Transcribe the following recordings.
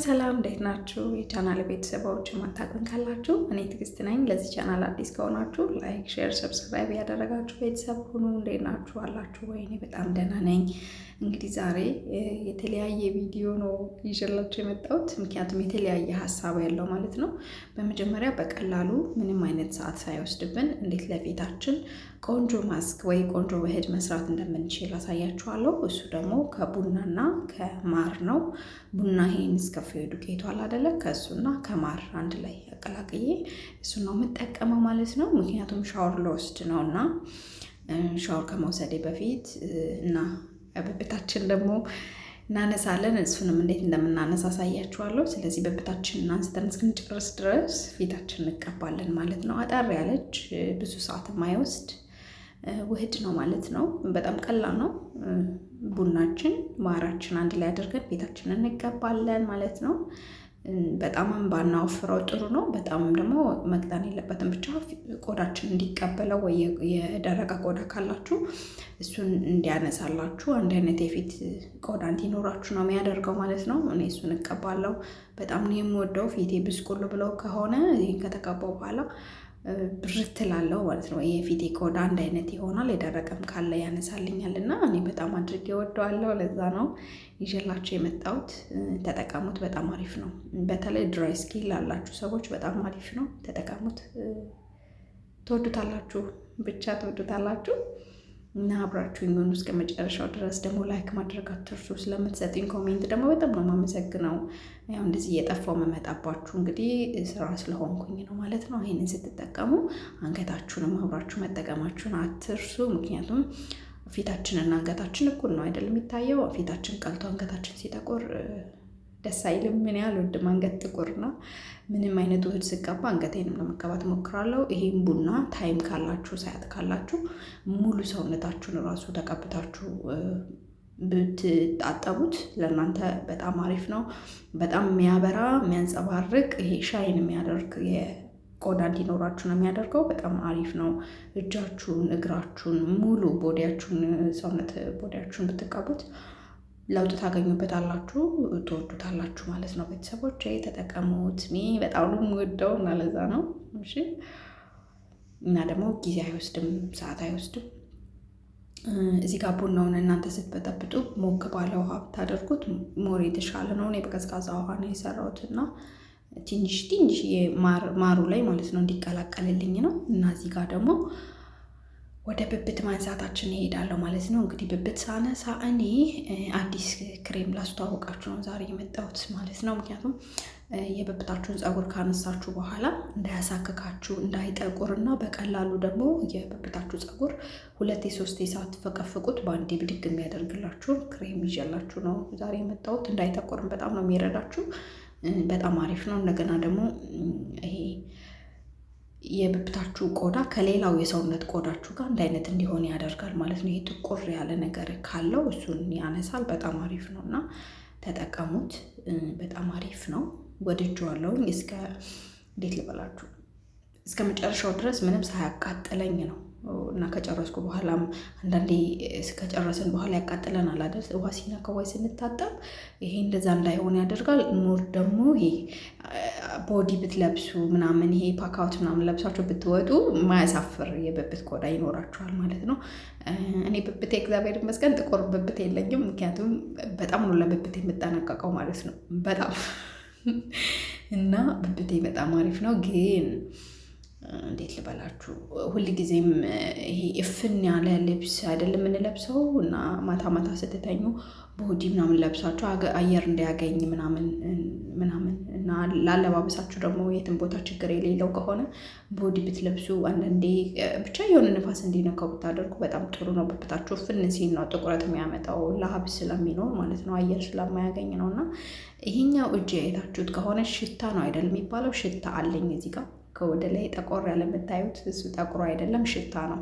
ሰላም እንዴት ናችሁ? የቻናል ቤተሰቦች ማታውቁኝ ካላችሁ እኔ ትዕግስት ነኝ። ለዚህ ቻናል አዲስ ከሆናችሁ ላይክ፣ ሼር፣ ሰብስክራይብ ያደረጋችሁ ቤተሰብ ሁኑ። እንዴት ናችሁ? አላችሁ ወይ? እኔ በጣም ደህና ነኝ። እንግዲህ ዛሬ የተለያየ ቪዲዮ ነው ይዤላችሁ የመጣሁት፣ ምክንያቱም የተለያየ ሀሳብ ያለው ማለት ነው። በመጀመሪያ በቀላሉ ምንም አይነት ሰዓት ሳይወስድብን እንዴት ለፊታችን ቆንጆ ማስክ ወይ ቆንጆ ውህድ መስራት እንደምንችል አሳያችኋለሁ። እሱ ደግሞ ከቡናና ከማር ነው። ቡና ይሄን እስከፊው ዱቄቱ አለ አይደለ? ከእሱና ከማር አንድ ላይ አቀላቅዬ እሱ ነው የምጠቀመው ማለት ነው። ምክንያቱም ሻወር ልወስድ ነው እና ሻወር ከመውሰዴ በፊት እና ብብታችን ደግሞ እናነሳለን። እሱንም እንዴት እንደምናነሳ አሳያችኋለሁ። ስለዚህ ብብታችንን አንስተን እስክንጨርስ ድረስ ፊታችን እንቀባለን ማለት ነው። አጠር ያለች ብዙ ሰዓት የማይወስድ ውህድ ነው ማለት ነው። በጣም ቀላል ነው። ቡናችን ማራችን አንድ ላይ አድርገን ፊታችንን እንቀባለን ማለት ነው። በጣም ባናወፍረው ጥሩ ነው። በጣም ደግሞ መቅጠን የለበትም። ብቻ ቆዳችን እንዲቀበለው ወይ የደረቀ ቆዳ ካላችሁ እሱን እንዲያነሳላችሁ አንድ አይነት የፊት ቆዳ እንዲኖራችሁ ነው የሚያደርገው ማለት ነው። እኔ እሱን እቀባለሁ። በጣም ነው የምወደው። ፊቴ ብስቁል ብለው ከሆነ ይህን ከተቀባው በኋላ ብርት ላለው ማለት ነው። የፊቴ ቆዳ አንድ አይነት ይሆናል። የደረቀም ካለ ያነሳልኛል እና እኔ በጣም አድርጌ እወደዋለሁ። ለዛ ነው ይዤላችሁ የመጣሁት። ተጠቀሙት። በጣም አሪፍ ነው። በተለይ ድራይ ስኪን ላላችሁ ሰዎች በጣም አሪፍ ነው። ተጠቀሙት። ትወዱታላችሁ፣ ብቻ ትወዱታላችሁ። እና አብራችሁ ይሁኑ እስከ መጨረሻው ድረስ። ደግሞ ላይክ ማድረግ አትርሱ። ስለምትሰጡኝ ኮሜንት ደግሞ በጣም ነው የማመሰግነው። ያው እንደዚህ እየጠፋው መመጣባችሁ እንግዲህ ስራ ስለሆንኩኝ ነው ማለት ነው። ይሄንን ስትጠቀሙ አንገታችሁንም አብራችሁ መጠቀማችሁን አትርሱ። ምክንያቱም ፊታችንና አንገታችን እኩል ነው አይደለም የሚታየው። ፊታችን ቀልቶ አንገታችን ሲጠቁር ደስ አይልም። ምን ያህል ወድም አንገት ጥቁርና ምንም አይነት ውህድ ስቀባ አንገቴንም ለመቀባት ሞክራለሁ። ይሄን ቡና ታይም ካላችሁ ሰዓት ካላችሁ ሙሉ ሰውነታችሁን ራሱ ተቀብታችሁ ብትጣጠቡት ለእናንተ በጣም አሪፍ ነው። በጣም የሚያበራ የሚያንጸባርቅ ይሄ ሻይን የሚያደርግ ቆዳ እንዲኖራችሁ ነው የሚያደርገው። በጣም አሪፍ ነው። እጃችሁን፣ እግራችሁን፣ ሙሉ ቦዲያችሁን ሰውነት ቦዲያችሁን ብትቀቡት ለውጥ ታገኙበታላችሁ፣ ትወዱታላችሁ ማለት ነው። ቤተሰቦች ተጠቀሙት። እኔ በጣም ነው የምወደው እና ለዛ ነው። እሺ። እና ደግሞ ጊዜ አይወስድም፣ ሰዓት አይወስድም። እዚህ ጋር ቡናውን እናንተ ስትበጠብጡ ሞቅ ባለ ውሃ ብታደርጉት ሞር የተሻለ ነው። እኔ በቀዝቃዛ ውሃ ነው የሰራሁት እና ትንሽ ማሩ ላይ ማለት ነው እንዲቀላቀልልኝ ነው። እና እዚህ ጋር ደግሞ ወደ ብብት ማንሳታችን ይሄዳለሁ ማለት ነው። እንግዲህ ብብት ሳነሳ እኔ አዲስ ክሬም ላስተዋወቃችሁ ነው ዛሬ የመጣሁት ማለት ነው። ምክንያቱም የብብታችሁን ፀጉር ካነሳችሁ በኋላ እንዳያሳክካችሁ፣ እንዳይጠቁርና በቀላሉ ደግሞ የብብታችሁ ፀጉር 2-3 ሳትፈቀፍቁት በአንዴ ብድግ የሚያደርግላችሁ ክሬም ይዤላችሁ ነው ዛሬ የመጣሁት። እንዳይጠቁርም በጣም ነው የሚረዳችሁ። በጣም አሪፍ ነው። እንደገና ደግሞ ይሄ የብብታችሁ ቆዳ ከሌላው የሰውነት ቆዳችሁ ጋር አንድ አይነት እንዲሆን ያደርጋል ማለት ነው። ይሄ ጥቁር ያለ ነገር ካለው እሱን ያነሳል። በጣም አሪፍ ነው እና ተጠቀሙት። በጣም አሪፍ ነው። ወድጄዋለሁኝ። እንዴት ልበላችሁ እስከ መጨረሻው ድረስ ምንም ሳያቃጥለኝ ነው እና ከጨረስኩ በኋላም አንዳንዴ ከጨረስን በኋላ ያቃጥለናል አይደል? ውሃ ሲነካው ወይ ስንታጠብ ይሄ እንደዛ እንዳይሆን ያደርጋል። ሞር ደግሞ ይሄ ቦዲ ብትለብሱ ምናምን ይሄ ፓካውት ምናምን ለብሳችሁ ብትወጡ ማያሳፍር የብብት ቆዳ ይኖራችኋል ማለት ነው። እኔ ብብቴ እግዚአብሔር ይመስገን ጥቁር ብብት የለኝም። ምክንያቱም በጣም ነው ለብብቴ የምጠነቀቀው ማለት ነው። በጣም እና ብብቴ በጣም አሪፍ ነው። ግን እንዴት ልበላችሁ ሁልጊዜም ይሄ እፍን ያለ ልብስ አይደለም የምንለብሰው እና ማታ ማታ ስትተኙ ቦዲ ምናምን ለብሳችሁ አየር እንዲያገኝ ምናምን እና ላለባበሳችሁ ደግሞ የትም ቦታ ችግር የሌለው ከሆነ ቦዲ ብትለብሱ አንዳንዴ ብቻ የሆነ ንፋስ እንዲነካው ብታደርጉ በጣም ጥሩ ነው። ብብታችሁ እፍን ሲል ነው ጥቁረት የሚያመጣው፣ ላብ ስለሚኖር ማለት ነው፣ አየር ስለማያገኝ ነው። እና ይሄኛው እጅ አይታችሁት ከሆነ ሽታ ነው አይደል የሚባለው? ሽታ አለኝ እዚህ ጋር ከወደ ላይ ጠቆር ያለ የምታዩት እሱ ጠቁሮ አይደለም፣ ሽታ ነው።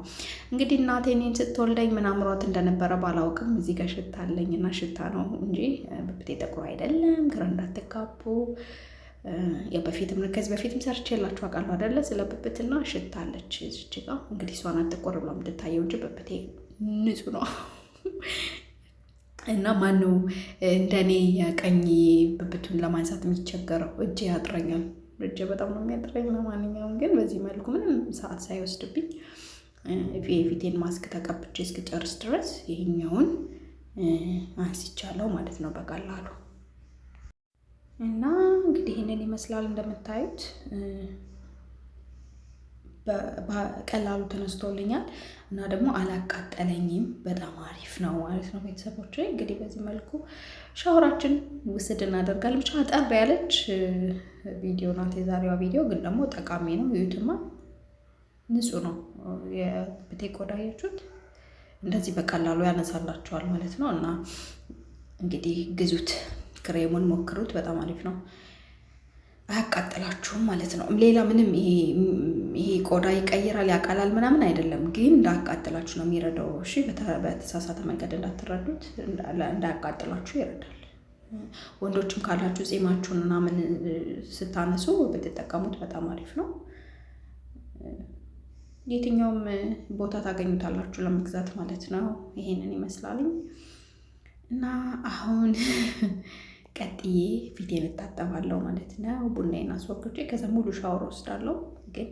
እንግዲህ እናቴ እኔን ስትወልደኝ ምን አምሯት እንደነበረ ባላውቅም እዚህ ጋር ሽታ አለኝ እና ሽታ ነው እንጂ ብብቴ ጠቁሮ አይደለም። ግራ እንዳትጋቡ። ከዚህ በፊትም ሰርቼላችሁ አውቃለሁ አይደለ? ስለ ብብትና ሽታ አለች እዚች ጋር። እንግዲህ እሷን አትቆር ብላ የምትታየው እንጂ ብብቴ ንጹህ ነው። እና ማነው እንደኔ የቀኝ ብብቱን ለማንሳት የሚቸገረው? እጄ ያጥረኛል። እጄ በጣም ነው የሚያጥረኝ። ለማንኛውም ግን በዚህ መልኩ ምንም ሰዓት ሳይወስድብኝ የፊቴን ማስክ ተቀብቼ እስክጨርስ ድረስ ይሄኛውን አንስቻለሁ ማለት ነው በቀላሉ። እና እንግዲህ ይህንን ይመስላል እንደምታዩት በቀላሉ ተነስቶልኛል እና ደግሞ አላቃጠለኝም። በጣም አሪፍ ነው ማለት ነው ቤተሰቦች። እንግዲህ በዚህ መልኩ ሻወራችን ውስድ እናደርጋለን። ብቻ አጠር ያለች ቪዲዮ ናት የዛሬዋ ቪዲዮ፣ ግን ደግሞ ጠቃሚ ነው። እዩትማ፣ ንጹህ ነው የብቴ ቆዳ። ያያችሁት እንደዚህ በቀላሉ ያነሳላችኋል ማለት ነው። እና እንግዲህ ግዙት፣ ክሬሙን ሞክሩት፣ በጣም አሪፍ ነው። አያቃጥላችሁም ማለት ነው። ሌላ ምንም ይሄ ቆዳ ይቀይራል ያቃላል ምናምን አይደለም፣ ግን እንዳያቃጥላችሁ ነው የሚረዳው። እሺ፣ በተሳሳተ መንገድ እንዳትረዱት፣ እንዳያቃጥላችሁ ይረዳል። ወንዶችም ካላችሁ ጺማችሁን ምናምን ስታነሱ ብትጠቀሙት በጣም አሪፍ ነው። የትኛውም ቦታ ታገኙታላችሁ ለመግዛት ማለት ነው። ይሄንን ይመስላል እና አሁን ቀጥዬ ፊቴን እታጠባለሁ ማለት ነው። ቡናዬን አስወግጄ ከዛ ሙሉ ሻወር ወስዳለሁ። ግን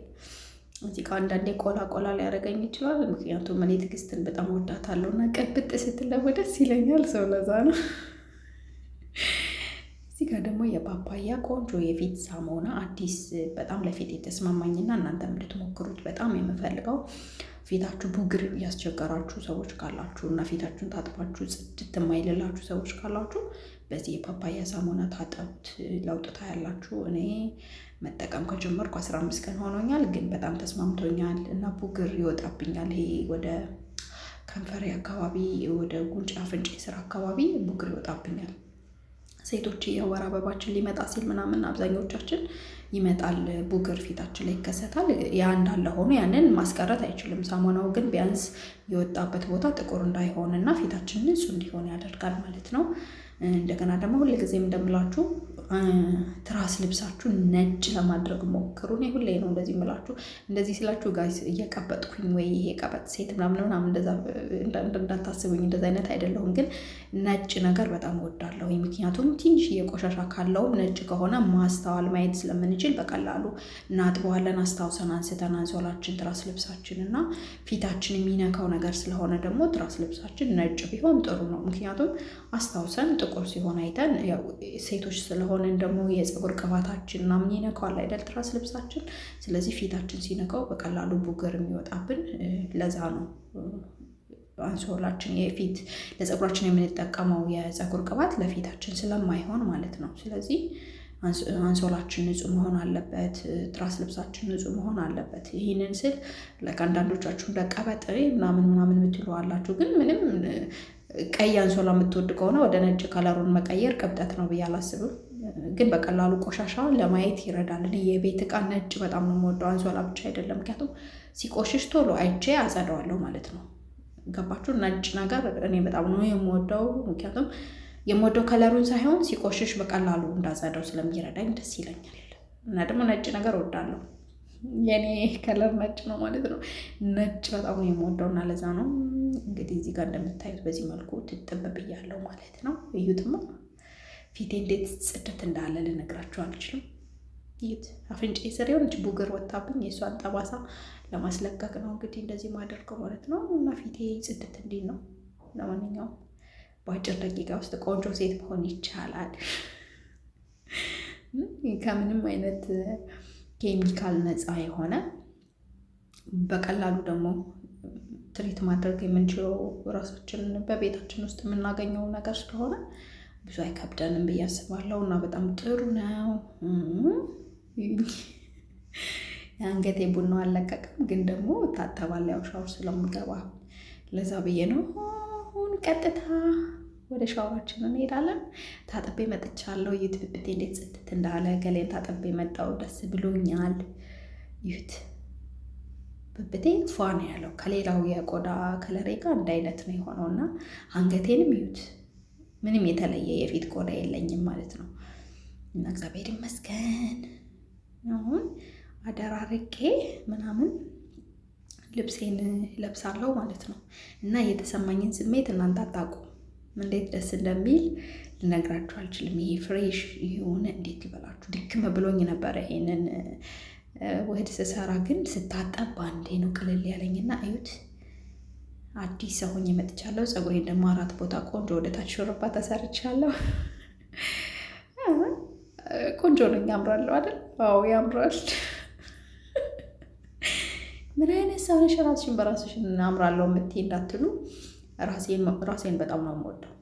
እዚህ ጋር አንዳንዴ ቆላ ሊያደርገኝ ይችላል። ምክንያቱም እኔ ትዕግስትን በጣም ወዳታለሁ እና ቅብጥ ስትለው ደስ ይለኛል ሰው፣ ለዛ ነው። እዚህ ጋር ደግሞ የፓፓያ ቆንጆ የፊት ሳሙና አዲስ በጣም ለፊት የተስማማኝና እናንተም እንድትሞክሩት በጣም የምፈልገው፣ ፊታችሁ ቡግር ያስቸገራችሁ ሰዎች ካላችሁ እና ፊታችሁን ታጥባችሁ ጽድት የማይልላችሁ ሰዎች ካላችሁ በዚህ የፓፓያ ሳሙና ታጠቡት፣ ለውጥ ታያላችሁ። እኔ መጠቀም ከጀመርኩ 15 ቀን ሆኖኛል፣ ግን በጣም ተስማምቶኛል እና ቡግር ይወጣብኛል። ይሄ ወደ ከንፈሬ አካባቢ፣ ወደ ጉንጭ አፍንጫ ስራ አካባቢ ቡግር ይወጣብኛል። ሴቶች የወር አበባችን ሊመጣ ሲል ምናምን አብዛኞቻችን ይመጣል፣ ቡግር ፊታችን ላይ ይከሰታል። ያ እንዳለ ሆኖ ያንን ማስቀረት አይችልም። ሳሙናው ግን ቢያንስ የወጣበት ቦታ ጥቁር እንዳይሆን እና ፊታችን ንጹህ እንዲሆን ያደርጋል ማለት ነው። እንደገና ደግሞ ሁልጊዜም እንደምላችሁ ትራስ ልብሳችሁ ነጭ ለማድረግ ሞክሩ። እኔ ሁሌ ነው እንደዚህ የምላችሁ። እንደዚህ ስላችሁ ጋይስ እየቀበጥኩኝ ወይ ይሄ ቀበጥ ሴት ምናምን እንደዛ እንዳታስቡኝ፣ እንደዛ አይነት አይደለሁም። ግን ነጭ ነገር በጣም እወዳለሁ። ምክንያቱም ትንሽ የቆሻሻ ካለውም ነጭ ከሆነ ማስተዋል ማየት ስለምንችል በቀላሉ እናጥበዋለን። አስታውሰን አንስተን አንሶላችን፣ ትራስ ልብሳችን እና ፊታችን የሚነካው ነገር ስለሆነ ደግሞ ትራስ ልብሳችን ነጭ ቢሆን ጥሩ ነው። ምክንያቱም አስታውሰን ጥቁር ሲሆን አይተን ሴቶች ስለሆነ ደግሞ የፀጉር ቅባታችን ምናምን ይነካዋል አይደል ትራስ ልብሳችን። ስለዚህ ፊታችን ሲነካው በቀላሉ ቡግር የሚወጣብን ለዛ ነው። አንሶላችን የፊት ለፀጉራችን የምንጠቀመው የፀጉር ቅባት ለፊታችን ስለማይሆን ማለት ነው። ስለዚህ አንሶላችን ንጹህ መሆን አለበት፣ ትራስ ልብሳችን ንጹህ መሆን አለበት። ይህንን ስል ለአንዳንዶቻችሁ ለቀበጥ ምናምን የምትሉ አላችሁ። ግን ምንም ቀይ አንሶላ የምትወድ ከሆነ ወደ ነጭ ከለሩን መቀየር ቅብጠት ነው ብዬ አላስብም። ግን በቀላሉ ቆሻሻ ለማየት ይረዳል። እኔ የቤት ዕቃ ነጭ በጣም ነው የምወደው፣ አንሶላ ብቻ አይደለም። ምክንያቱም ሲቆሽሽ ቶሎ አይቼ አጸደዋለሁ ማለት ነው። ገባችሁ? ነጭ ነገር እኔ በጣም ነው የምወደው። ምክንያቱም የምወደው ከለሩን ሳይሆን ሲቆሽሽ በቀላሉ እንዳጸደው ስለሚረዳኝ ደስ ይለኛል። እና ደግሞ ነጭ ነገር እወዳለሁ። የኔ ከለር ነጭ ነው ማለት ነው። ነጭ በጣም ነው የምወደው እና ለዛ ነው እንግዲህ እዚህ ጋር እንደምታዩት በዚህ መልኩ ትጥብ ብያለሁ ማለት ነው። እዩትማ ፊቴ እንዴት ጽድት እንዳለ ልነግራችሁ አልችልም። እዩት፣ አፍንጫ ስር የሆነች ቡግር ወጣብኝ። የእሷን ጠባሳ ለማስለቀቅ ነው እንግዲህ እንደዚህ ማደርገው ማለት ነው። እና ፊቴ ጽድት እንዲል ነው። ለማንኛውም በአጭር ደቂቃ ውስጥ ቆንጆ ሴት መሆን ይቻላል። ከምንም አይነት ኬሚካል ነፃ የሆነ በቀላሉ ደግሞ ትሪት ማድረግ የምንችለው ራሳችንን በቤታችን ውስጥ የምናገኘው ነገር ስለሆነ ብዙ አይከብደንም ብዬ አስባለሁ። እና በጣም ጥሩ ነው። የአንገቴ ቡናው አልለቀቅም፣ ግን ደግሞ እታጠባለሁ ያው ሻወር ስለምገባ ለዛ ብዬ ነው። አሁን ቀጥታ ወደ ሻወራችን እንሄዳለን። ታጥቤ መጥቻለሁ። እዩት ብብቴ እንዴት ጽድት እንዳለ። ገሌን ታጥቤ መጣሁ። ደስ ብሎኛል። ይሁት ብብቴ ፏ ነው ያለው። ከሌላው የቆዳ ከለሬ ጋር አንድ አይነት ነው የሆነው እና አንገቴንም ይሁት ምንም የተለየ የፊት ቆዳ የለኝም ማለት ነው። እና እግዚአብሔር ይመስገን። አሁን አደራርቄ ምናምን ልብሴን ለብሳለሁ ማለት ነው። እና የተሰማኝን ስሜት እናንተ አታውቁም። እንዴት ደስ እንደሚል ልነግራችሁ አልችልም። ይሄ ፍሬሽ የሆነ እንዴት ልበላችሁ ድክም ብሎኝ ነበረ ይሄንን ውህድ ስሰራ፣ ግን ስታጠብ ባንዴ ነው ቅልል ያለኝና እዩት። አዲስ ሰው ሆኜ መጥቻለሁ። ፀጉሬን ደግሞ 4 ቦታ ቆንጆ ወደታች ሹሩባ ተሰርቻለሁ። ቆንጆ ነኝ። ያምራለሁ አይደል? አዎ ያምራል። ምን አይነት ሰው ነሽ ራስሽን በራስሽን አምራለሁ የምትይ እንዳትሉ፣ ራሴን በጣም ነው የምወደው።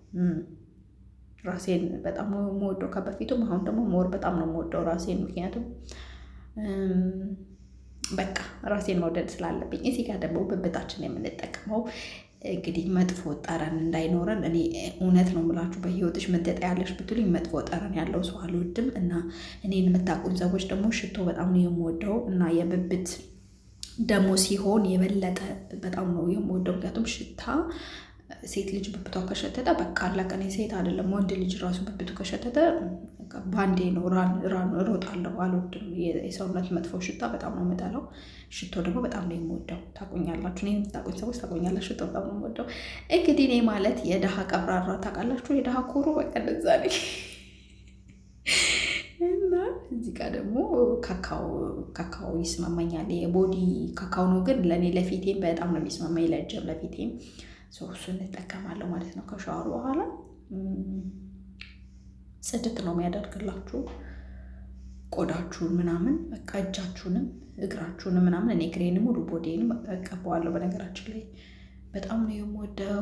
ራሴን በጣም ነው የምወደው ከበፊቱም፣ አሁን ደግሞ ሞር በጣም ነው የምወደው ራሴን። ምክንያቱም በቃ ራሴን መውደድ ስላለብኝ። እዚህ ጋር ደግሞ ብብታችን የምንጠቀመው እንግዲህ መጥፎ ጠረን እንዳይኖረን፣ እኔ እውነት ነው የምላችሁ በህይወትሽ ምን ትጠያለሽ ብትሉኝ መጥፎ ጠረን ያለው ሰው አልወድም። እና እኔን የምታውቁኝ ሰዎች ደግሞ ሽቶ በጣም ነው የምወደው እና የብብት ደግሞ ሲሆን የበለጠ በጣም ነው የምወደው። ምክንያቱም ሽታ ሴት ልጅ ብብቷ ከሸተተ በቃ አለቀ። እኔ ሴት አይደለም ወንድ ልጅ ራሱ ብብቱ ከሸተተ ባንዴ ነው ራን እሮጣለሁ። አልወድም የሰውነት መጥፎ ሽታ በጣም ነው የምጠላው። ሽቶ ደግሞ በጣም ነው የምወደው። ታቆኛላችሁ፣ እኔ የምታቆኝ ሰዎች ታቆኛላችሁ። ሽቶ በጣም ነው የምወደው። እንግዲህ እኔ ማለት የድሃ ቀብራራ ታውቃላችሁ፣ የድሃ ኮሩ በቃ እንደዛ ነኝ። እና እዚህ ጋር ደግሞ ካካው ይስማማኛል። የቦዲ ካካው ነው ግን ለእኔ ለፊቴም በጣም ነው የሚስማማኝ፣ ለእጅም ለፊቴም እሱ እንጠቀማለሁ ማለት ነው። ከሻወር በኋላ ጽድት ነው የሚያደርግላችሁ ቆዳችሁን ምናምን፣ በቃ እጃችሁንም እግራችሁንም ምናምን። እኔ እግሬንም ሙሉ ቦዲንም እቀባዋለሁ። በነገራችን ላይ በጣም ነው የምወደው።